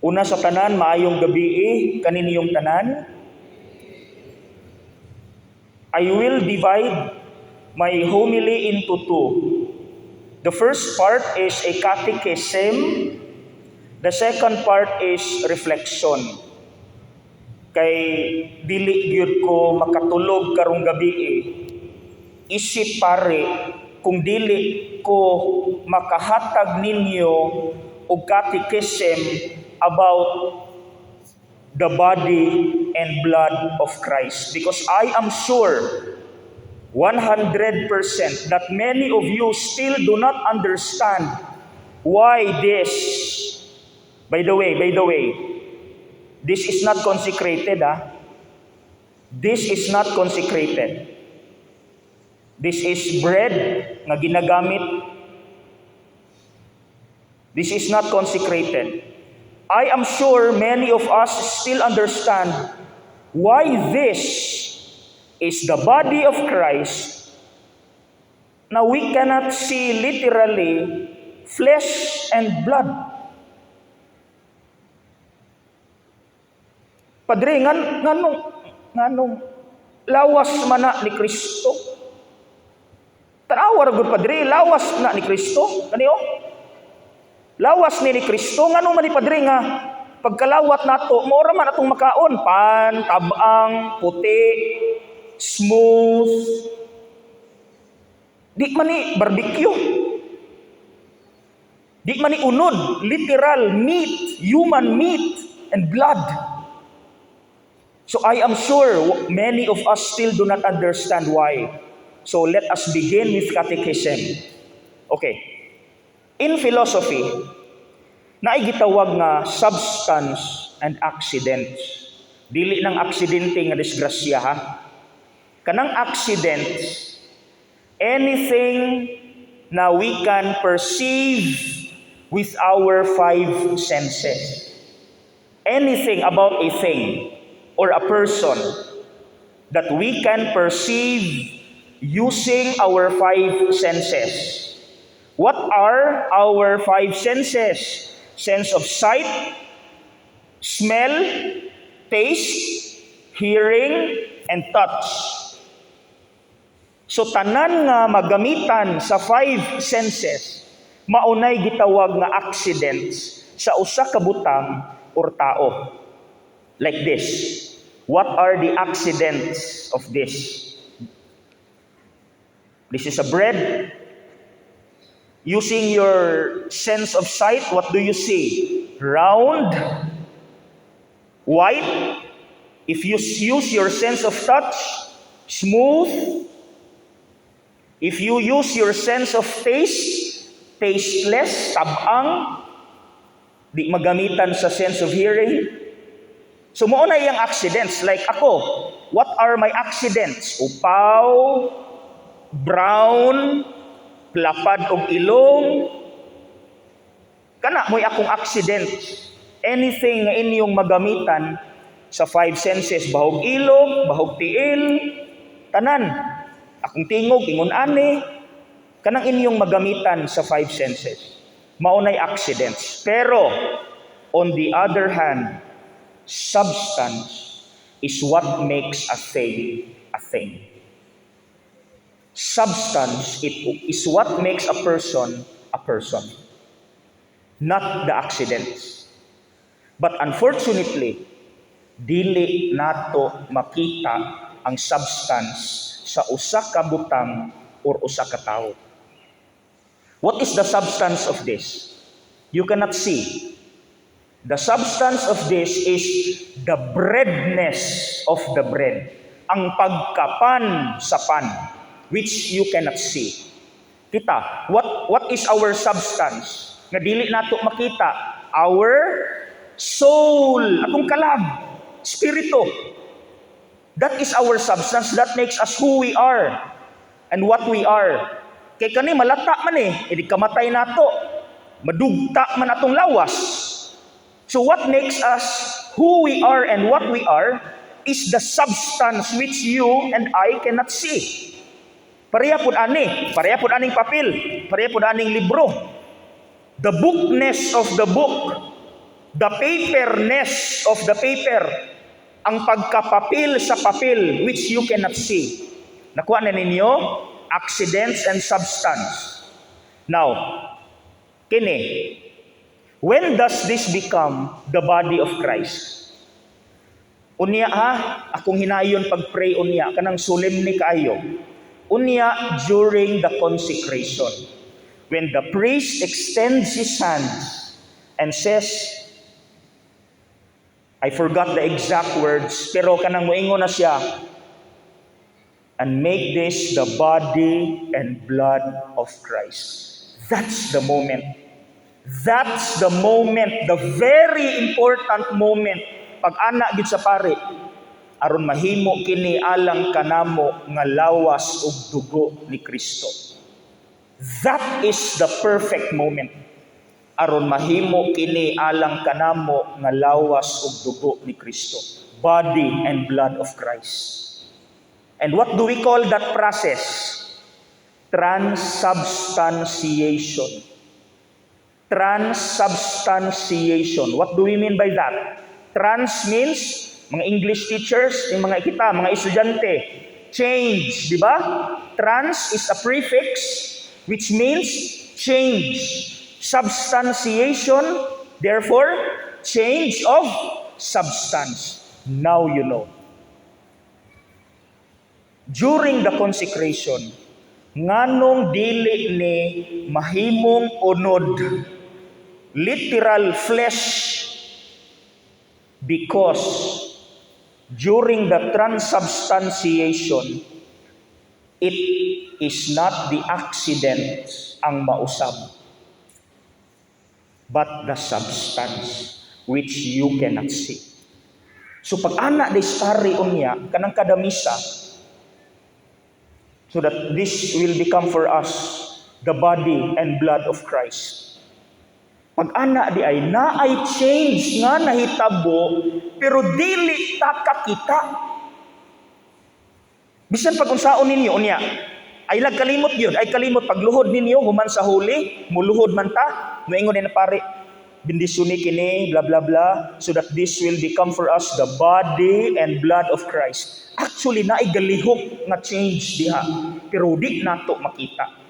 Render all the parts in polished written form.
Una sa tanan, maayong gabi kaniniyong tanan. I will divide my homily into two. The first part is a catechism. The second part is reflection. Kay dili gyud ko makatulog karong gabi isip pare kung dili ko makahatag ninyo og catechism about the body and blood of Christ, because I am sure 100% that many of you still do not understand why this. By the way, this is not consecrated. This is not consecrated. This is bread nga ginagamit. This is not consecrated. I am sure many of us still understand why this is the body of Christ. Now we cannot see literally flesh and blood. Padre, nganong lawas man na ni Kristo? Tanawa ra gud padre, lawas na ni Kristo. Kaniyo? Lawas ni Kristo, ngano man ni padre nga pagkalawat nato, mora man atong makaon, pan, tabang, puti, smooth. Di man ni barbecue. Di man ni unod, literal meat, human meat and blood. So I am sure many of us still do not understand why. So let us begin with catechism. Okay. In philosophy, naigitawag nga substance and accidents. Dili ng aksidente nga disgrasya ha. Kanang accidents, anything na we can perceive with our five senses. Anything about a thing or a person that we can perceive using our five senses. What are our five senses? Sense of sight, smell, taste, hearing, and touch. So tanan nga magamitan sa five senses, maunay gitawag nga accidents sa usa ka butang or tao. Like this. What are the accidents of this? This is a bread. Using your sense of sight, what do you see? Round, white. If you use your sense of touch, smooth. If you use your sense of taste, tasteless, tabang. Di magamitan sa sense of hearing. So mo na iyang accidents. Like ako, what are my accidents? Upaw, brown, lapad og ilong. Kana mo'y akong accident. Anything nga inyong magamitan sa five senses, bahog ilong, bahog tiil, tanan. Akong tingog, ingon ani, kanang inyong magamitan sa five senses. Maunay accidents. Pero, on the other hand, substance is what makes a thing a thing. Substance is what makes a person, not the accidents. But unfortunately, dili nato makita ang substance sa usa ka butang or usa ka tawo. What is the substance of this? You cannot see. The substance of this is the breadness of the bread. Ang pagkapan sa pan, which you cannot see. Kita, what is our substance? Nga dili nato makita. Our soul, atong kalag, spirito. That is our substance. That makes us who we are and what we are. Kay kani malata man edi kamatay nato. Madugta man atong lawas. So what makes us who we are and what we are is the substance which you and I cannot see. Pareha pud aning papel, pareha pud aning libro. The bookness of the book, The paperness of the paper, ang pagkapapil sa papel which you cannot see. Nakuha na ninyo? Accidents and substance. Now, kini, when does this become the body of Christ? Unya ha, akong hinayon pag-pray unya, kanang solemne kaayo. Unya during the consecration. When the priest extends his hands and says, I forgot the exact words, pero kanang moingon na siya, and make this the body and blood of Christ. That's the moment. That's the moment, the very important moment. Pag ana gid sa pare, aron mahimo kini alang kanamo nga lawas ug dugo ni Kristo. That is the perfect moment. Aron mahimo kini alang kanamo nga lawas ug dugo ni Kristo. Body and blood of Christ. And what do we call that process? Transubstantiation. Transubstantiation. What do we mean by that? Trans means, mga English teachers, yung mga kita, mga estudyante, change, di ba? Trans is a prefix which means change. Substantiation, therefore, change of substance. Now you know. During the consecration, nganong dili ni mahimong unod, literal flesh, because during the transubstantiation, it is not the accident ang mausab, but the substance which you cannot see. So pag ana dispari unya kanang kadamisa, so that this will become for us the body and blood of Christ. Pag ana di ay naay change nga nahitabo pero dili ta kakita. Bisan pag unsaon ninyo unya, ay kalimot yun, ay kalimot pagluhod ninyo human sa huli, muluhod man ta, moingon na pare, bendisyon kini bla bla bla, so that this will become for us the body and blood of Christ. Actually naay galihok nga change diha, pero di nato makita.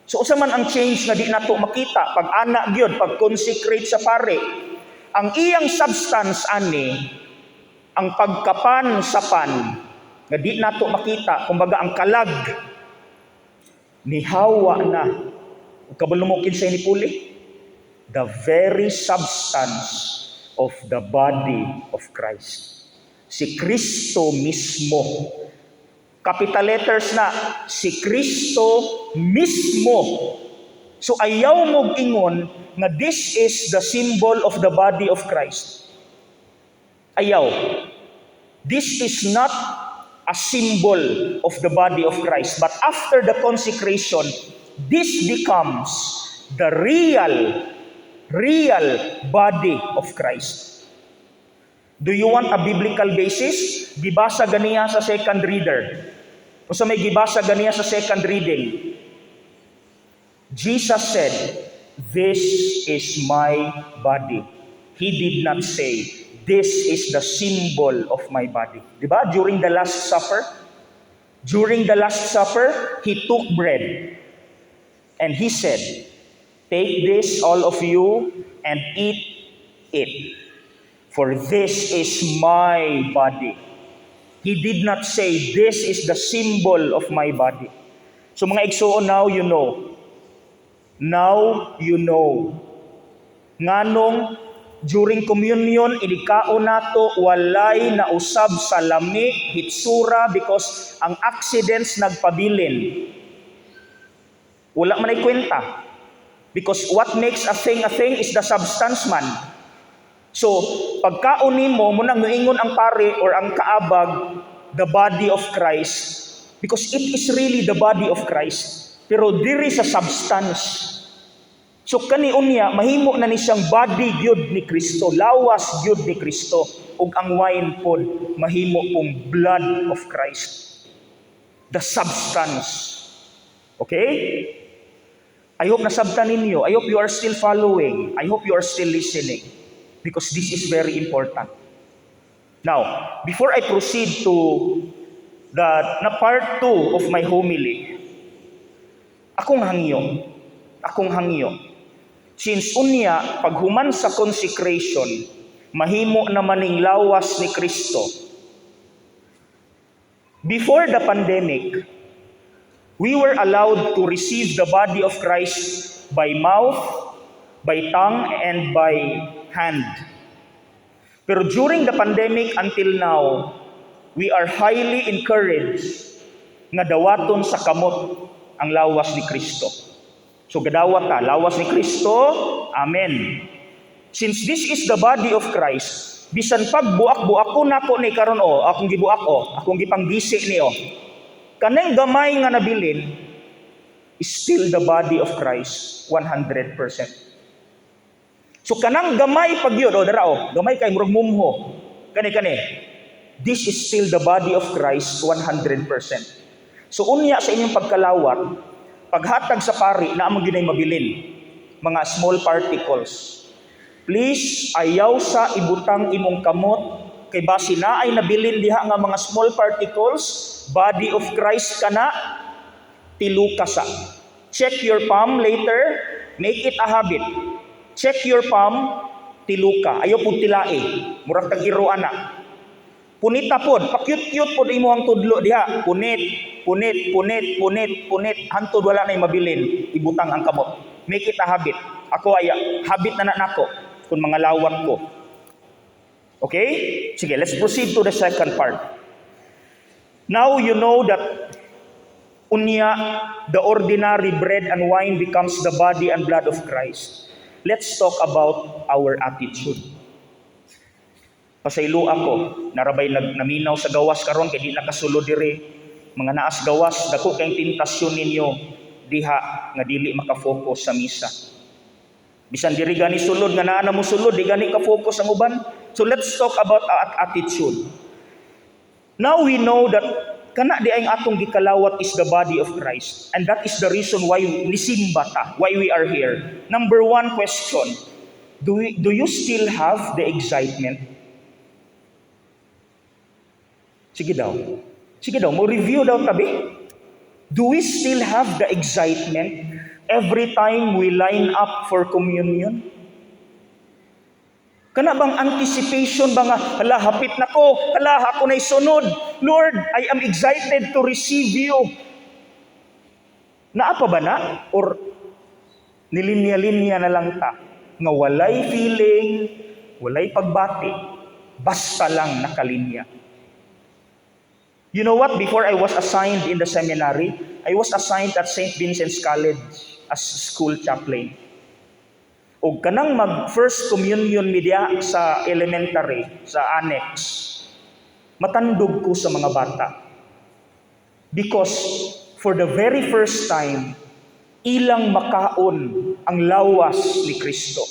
So usa man ang change nga di nato makita pag ana gyud pag consecrate sa pare, ang iyang substance ani ang pagkapan sa pan nga di nato makita, kumbaga ang kalag ni Hawa na kabalumukin sa ni puli, the very substance of the body of Christ. Si Kristo mismo. Capital letters na, si Kristo mismo. So ayaw mong ingon na this is the symbol of the body of Christ. Ayaw. This is not a symbol of the body of Christ. But after the consecration, this becomes the real body of Christ. Do you want a biblical basis? Gibasa ganiya sa second reader. O sa may gibasa ganiya sa second reading. Jesus said, "This is my body." He did not say, "This is the symbol of my body." Diba? During the Last Supper, He took bread and He said, "Take this, all of you, and eat it. For this is my body." He did not say, "This is the symbol of my body." So mga igsoon, now you know. Now you know. Nganong during communion, inikaon nato walay na usab sa lami, hitsura, because ang accidents nagpabilin. Wala man ay kwenta. Because what makes a thing is the substance man. So, pagkaon nimo mo nang moingon ang pare or ang kaabag, the body of Christ, because it is really the body of Christ, pero diri sa substance. So kani unya mahimo na ni siyang body gyud ni Kristo, lawas gyud ni Kristo, ug ang wine pod mahimo pong blood of Christ. The substance. Okay? I hope nasabtan ninyo. I hope you are still following. I hope you are still listening. because this is very important. Now, before I proceed to the part 2 of my homily, akong hangyo. Since unya, paghuman sa consecration, mahimo naman ning lawas ni Kristo. Before the pandemic, we were allowed to receive the body of Christ by mouth, by tongue, and by hand. Pero during the pandemic until now, we are highly encouraged nga dawaton sa kamot ang lawas ni Kristo. So gadawat ta, lawas ni Kristo, amen. Since this is the body of Christ, bisan pag buak-buak ko nako ni karon akong gibuak akong gipanggisi ni kanang gamay nga nabilin is still the body of Christ 100%. So kanang gamay pag yun, gamay kay murag mumho. Kani. This is still the body of Christ 100%. So unya sa inyong pagkalawat, paghatag sa pari na among ginay mabilin, mga small particles. Please ayaw sa ibutang imong kamot kay basi na ay nabilin diha nga mga small particles, body of Christ kana, tiluka sa. Check your palm later, make it a habit. Check your palm, tiluka. Ayaw pud tilae, murag tag iro ana. Punita pod, pakyut-kyut pod imo ang tudlo diha. Punit, hantod wala nay mabilin, ibutang ang kamot. Make it a habit. Ako ay habit na nako kun mga lawat ko. Okay? Sige, let's proceed to the second part. Now you know that unya the ordinary bread and wine becomes the body and blood of Christ. Let's talk about our attitude. Pasaylo ako, narabay naminaw sa gawas karon kay di nakasulod dire. Mga naas gawas, dako kay tentasyon ninyo diha nga dili makafocus sa misa. Bisan diri gani sulod nga naa na mo sulod, di gani ka focus ang uban. So let's talk about attitude. Now we know that kana di ang atong gikalawat is the body of Christ, and that is the reason why nisimba ta, why we are here. Number 1 question, do you still have the excitement? Sige daw, mo review daw tabi. Do we still have the excitement every time we line up for communion? Kana bang anticipation ba nga, hala, hapit na ko, hala, ako na'y sunod. Lord, I am excited to receive you. Naapa ba na? Or nilinya-linya na lang ta? Nga walay feeling, walay pagbati, basta lang nakalinya. You know what? Before I was assigned in the seminary, I was assigned at St. Vincent's College as school chaplain. O kanang mag first communion media sa elementary, sa annex, matandog ko sa mga bata. Because for the very first time, ilang makaon ang lawas ni Kristo.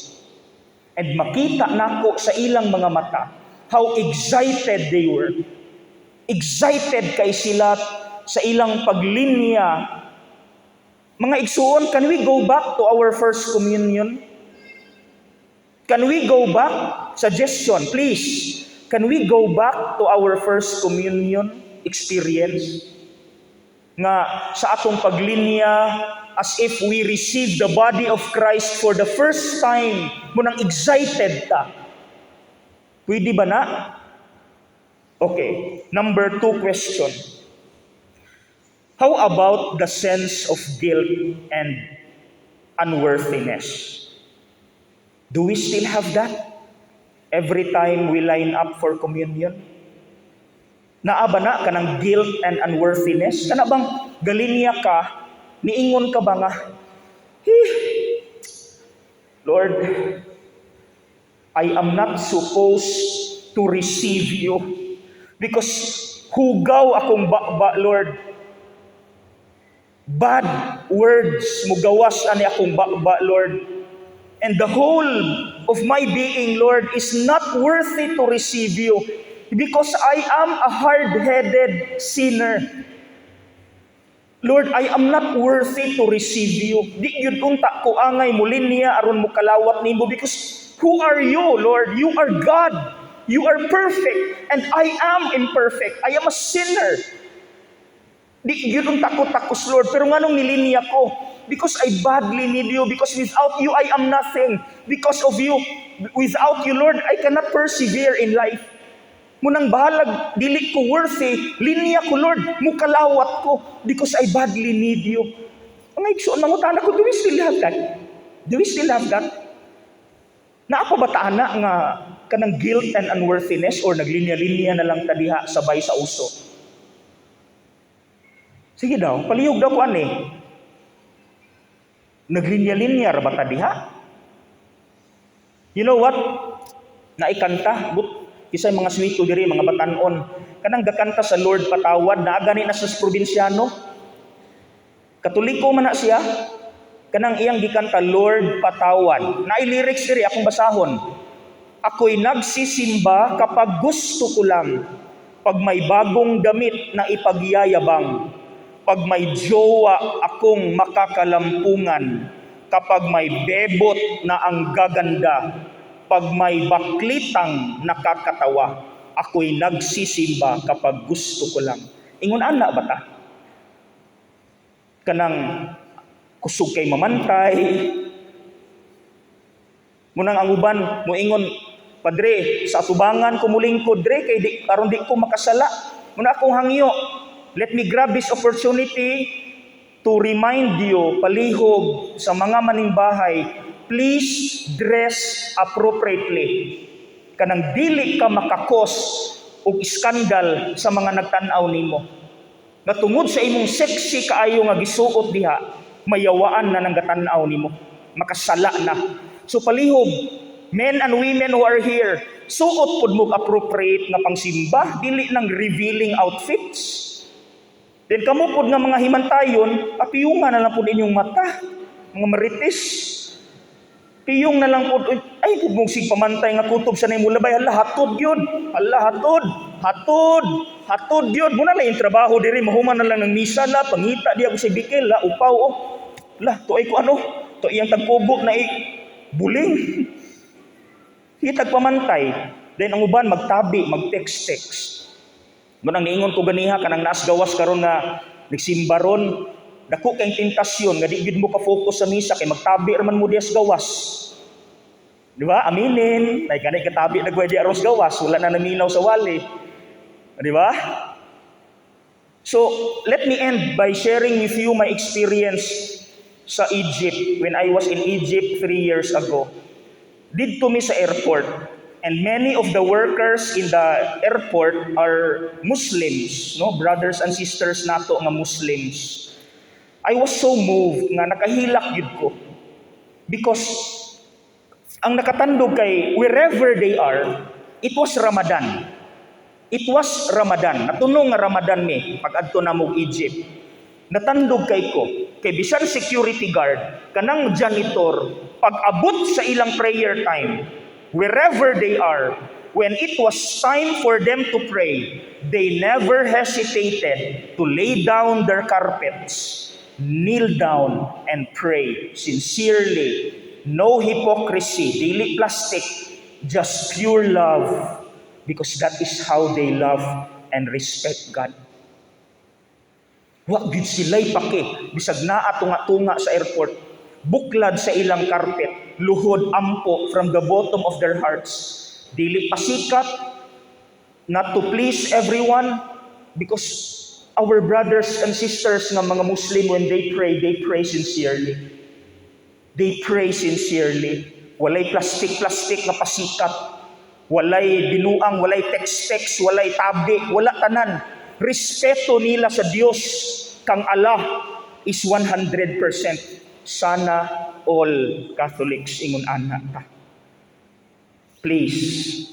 And makita nako sa ilang mga mata how excited they were. Excited kay sila sa ilang paglinya. Mga igsuon, can we go back to our first communion? Can we go back? Suggestion, please. Can we go back to our first communion experience? Nga sa atong paglinya, as if we receive the body of Christ for the first time, munang excited ta. Pwede ba na? Okay, number 2 question. How about the sense of guilt and unworthiness? Do we still have that every time we line up for communion? Naa ba na kanang guilt and unworthiness? Kana bang galinya ka, niingon ka ba nga, Lord, I am not supposed to receive you because hugaw akong Lord. Bad words mo gawas ani akong Lord. And the whole of my being, Lord, is not worthy to receive you because I am a hard-headed sinner. Lord, I am not worthy to receive you. Di yun unta ko angay mo linya aron mo kalawat nimo because Who are you, Lord? You are God. You are perfect, and I am imperfect. I am a sinner. Di yun takot-takos, Lord. Pero nga nung nilinya ko, because I badly need you, because without you, I am nothing. Because of you, without you, Lord, I cannot persevere in life. Munang bahalag, dili ko worthy. Linya ko, Lord, mukalawat ko, because I badly need you. Ang igsoon, mangutana ko, do we still have that? Do we still have that? Naapabataan na nga kanang guilt and unworthiness or naglinya-linya na lang tadiha sabay sa uso? Sige daw, palihog daw ko ani. Naglinya-linya ra ba tadiha? You know what? Naikanta, kisay mga swito diri, mga batanon. Kanang gakanta sa Lord patawad, naagani na sa probinsyano. Katoliko man na siya. Kanang iyang gikanta, Lord patawad. Naay lyrics diri, akong basahon. Ako'y nagsisimba kapag gusto ko lang. Pag may bagong damit na ipagyayabang. Pag may jowa akong makakalampungan, kapag may bebot na ang gaganda, pag may baklitang nakakatawa, ako'y nagsisimba kapag gusto ko lang. Ingon ana ba ta? Kanang kusog kay mamantay. Munang ang uban moingon, Padre, sa atubangan ko mulingkod dre kay aron di ko makasala. Muna akong hangyo, let me grab this opportunity to remind you, palihog sa mga maningbahay, please dress appropriately. Kanang dili ka makakos og iskandal sa mga nagtan-aw nimo. Nga tungod sa imong sexy kaayo nga gisuot diha, mayawaan na nang gatan-aw nimo. Makasala na. So palihog, men and women who are here, suot pud mo appropriate nga pangsimba, dili nang revealing outfits. Then kamo pod nga mga himantayon, apiyungan na lang pod inyong mata, mga marites. Piyong na lang pod, ay pud sig pamantay nga kutob sa nimo labay, hala hatod gyud. Hala hatod gyud. Muna na yung trabaho diri, mahuman na lang ng misa la, pangita di ako sa bikil la, upaw oh. La, to ay ko ano? To iyang tagkubo na buling. Hitag pamantay. Then ang uban magtabi, mag-text. Munang niingon ko ganiha kanang naas gawas karon nga nagsimba ron, dako kay tentasyon nga di gid mo ka focus sa misa kay magtabi ra man mo dias gawas. Di ba? Aminin, nay kanay katabi nagway di aros gawas, wala na naminaw sa wali. Di ba? So, let me end by sharing with you my experience sa Egypt when I was in Egypt 3 years ago. Didto mi sa airport. And many of the workers in the airport are Muslims, no? Brothers and sisters nato nga Muslims. I was so moved nga nakahilak yun ko. Because ang nakatandog kay wherever they are, it was Ramadan. It was Ramadan. Natunong nga Ramadan mi pag adto na mo Egypt. Natandog kay ko, kay bisan security guard, kanang janitor, pag abot sa ilang prayer time, wherever they are, when it was time for them to pray, they never hesitated to lay down their carpets, kneel down, and pray sincerely. No hypocrisy, dili plastic, just pure love, because that is how they love and respect God. Wa gid sila'y pake, bisag naa tunga-tunga sa airport, buklad sa ilang carpet, luhod ampo from the bottom of their hearts. Dili pasikat, not to please everyone, because our brothers and sisters nga mga Muslim, when they pray sincerely. They pray sincerely. Walay plastic-plastik na pasikat. Walay binuang, walay text-text, walay tabi, wala tanan. Respeto nila sa Dios kang Allah is 100%. Sana all Catholics ingon ana ta. Please